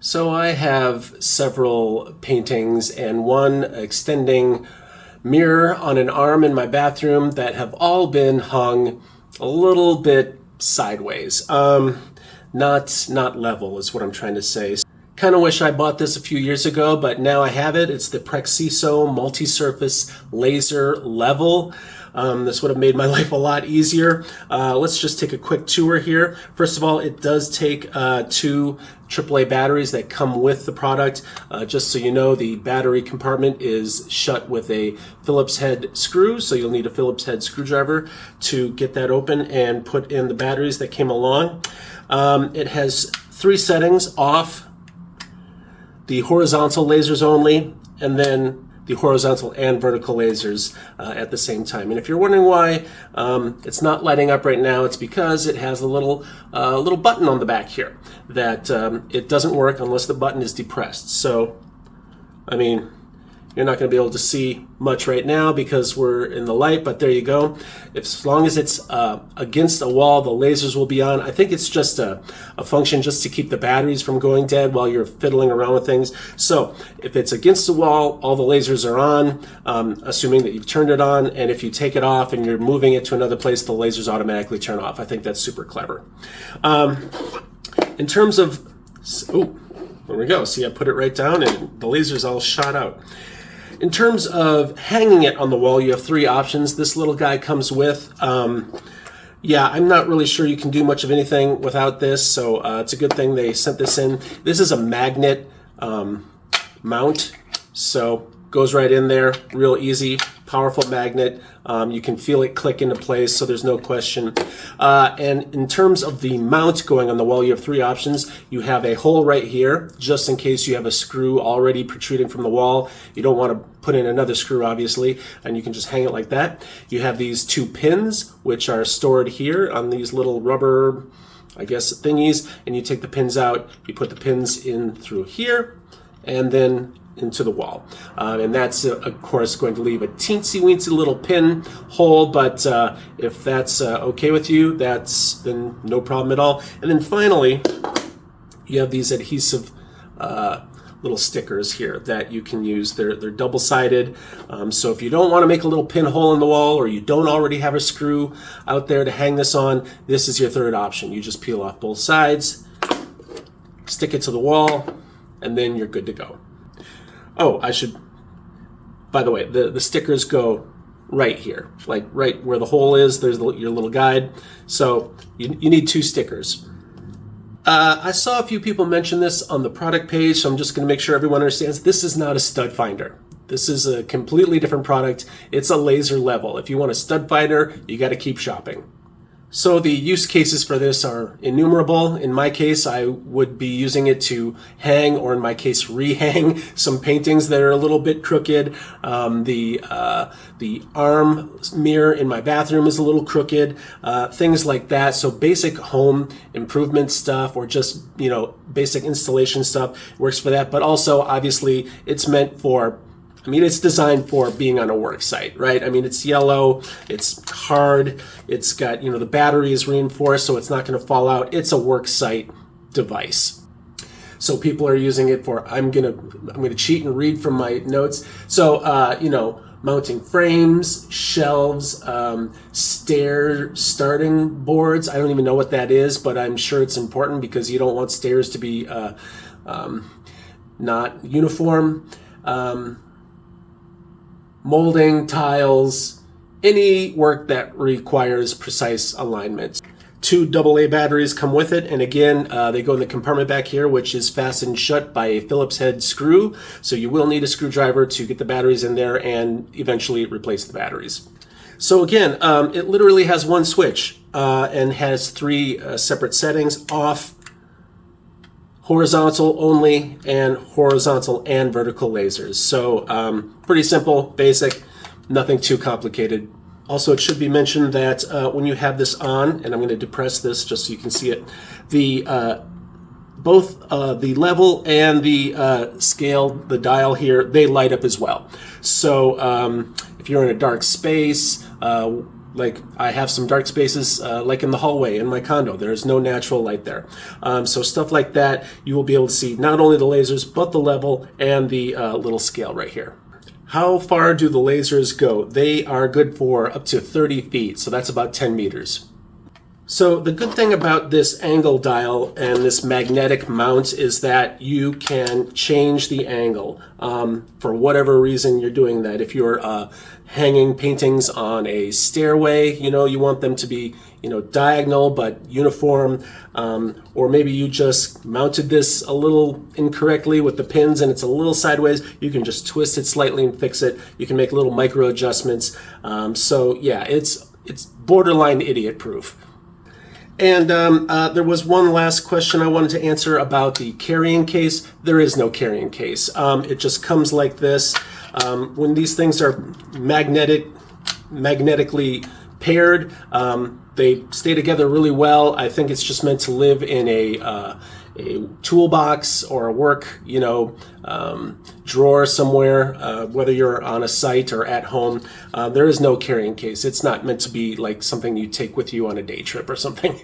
So I have several paintings and one extending mirror on an arm in my bathroom that have all been hung a little bit sideways. Not level is what I'm trying to say. Kind of wish I bought this a few years ago, but now I have it. It's the PREXISO multi-surface laser level. This would have made my life a lot easier. Let's just take a quick tour here. First of all, it does take two AAA batteries that come with the product. Just so you know, the battery compartment is shut with a Phillips head screw, so you'll need a Phillips head screwdriver to get that open and put in the batteries that came along. It has three settings: off, the horizontal lasers only, and then the horizontal and vertical lasers at the same time. And if you're wondering why it's not lighting up right now, it's because it has a little button on the back here that it doesn't work unless the button is depressed. So, I mean, you're not going to be able to see much right now because we're in the light, but there you go. As long as it's against a wall, the lasers will be on. I think it's just a function just to keep the batteries from going dead while you're fiddling around with things. So if it's against the wall, all the lasers are on, assuming that you've turned it on. And if you take it off and you're moving it to another place, the lasers automatically turn off. I think that's super clever. In terms of, oh, there we go. See, I put it right down and the lasers all shot out. In terms of hanging it on the wall, you have three options. This little guy comes with. Yeah, I'm not really sure you can do much of anything without this, so it's a good thing they sent this in. This is a magnet mount, so goes right in there, real easy, powerful magnet. You can feel it click into place, so there's no question. And in terms of the mount going on the wall, you have three options. You have a hole right here, just in case you have a screw already protruding from the wall. You don't want to put in another screw, obviously, and you can just hang it like that. You have these two pins, which are stored here on these little rubber, I guess, thingies, and you take the pins out, you put the pins in through here, and then into the wall. And that's, of course, going to leave a teensy-weensy little pin hole, but if that's okay with you, then no problem at all. And then finally, you have these adhesive little stickers here that you can use. They're double-sided, so if you don't want to make a little pinhole in the wall, or you don't already have a screw out there to hang this on, this is your third option. You just peel off both sides, stick it to the wall, and then you're good to go. Oh, by the way, the stickers go right here, like right where the hole is. There's your little guide. So you need two stickers. I saw a few people mention this on the product page, so I'm just going to make sure everyone understands this is not a stud finder. This is a completely different product. It's a laser level. If you want a stud finder, you got to keep shopping. So the use cases for this are innumerable. In my case, I would be using it to hang, or in my case, rehang some paintings that are a little bit crooked. The arm mirror in my bathroom is a little crooked. Things like that. So basic home improvement stuff, or just, basic installation stuff works for that. But also, obviously, it's meant for, it's designed for being on a work site, right? It's yellow, it's hard, it's got, the battery is reinforced, so it's not going to fall out. It's a work site device. So people are using it for, I'm gonna cheat and read from my notes. So, mounting frames, shelves, stair starting boards. I don't even know what that is, but I'm sure it's important because you don't want stairs to be not uniform. Molding, tiles, any work that requires precise alignment. Two AA batteries come with it, and again, they go in the compartment back here, which is fastened shut by a Phillips head screw, so you will need a screwdriver to get the batteries in there and eventually replace the batteries. So again, it literally has one switch and has three separate settings: off, horizontal only, and horizontal and vertical lasers. So pretty simple, basic, nothing too complicated. Also, it should be mentioned that when you have this on, and I'm going to depress this just so you can see it, both the level and the scale, the dial here, they light up as well. So if you're in a dark space, Like I have some dark spaces like in the hallway in my condo. There's no natural light there. So stuff like that, you will be able to see not only the lasers, but the level and the little scale right here. How far do the lasers go? They are good for up to 30 feet, so that's about 10 meters. So the good thing about this angle dial and this magnetic mount is that you can change the angle for whatever reason you're doing that. If you're hanging paintings on a stairway, you want them to be, diagonal but uniform, or maybe you just mounted this a little incorrectly with the pins and it's a little sideways, you can just twist it slightly and fix it. You can make little micro adjustments. So yeah, it's borderline idiot proof. And there was one last question I wanted to answer about the carrying case. There is no carrying case. It just comes like this. When these things are magnetically paired, they stay together really well. I think it's just meant to live in a toolbox or a work, drawer somewhere, whether you're on a site or at home. There is no carrying case. It's not meant to be like something you take with you on a day trip or something.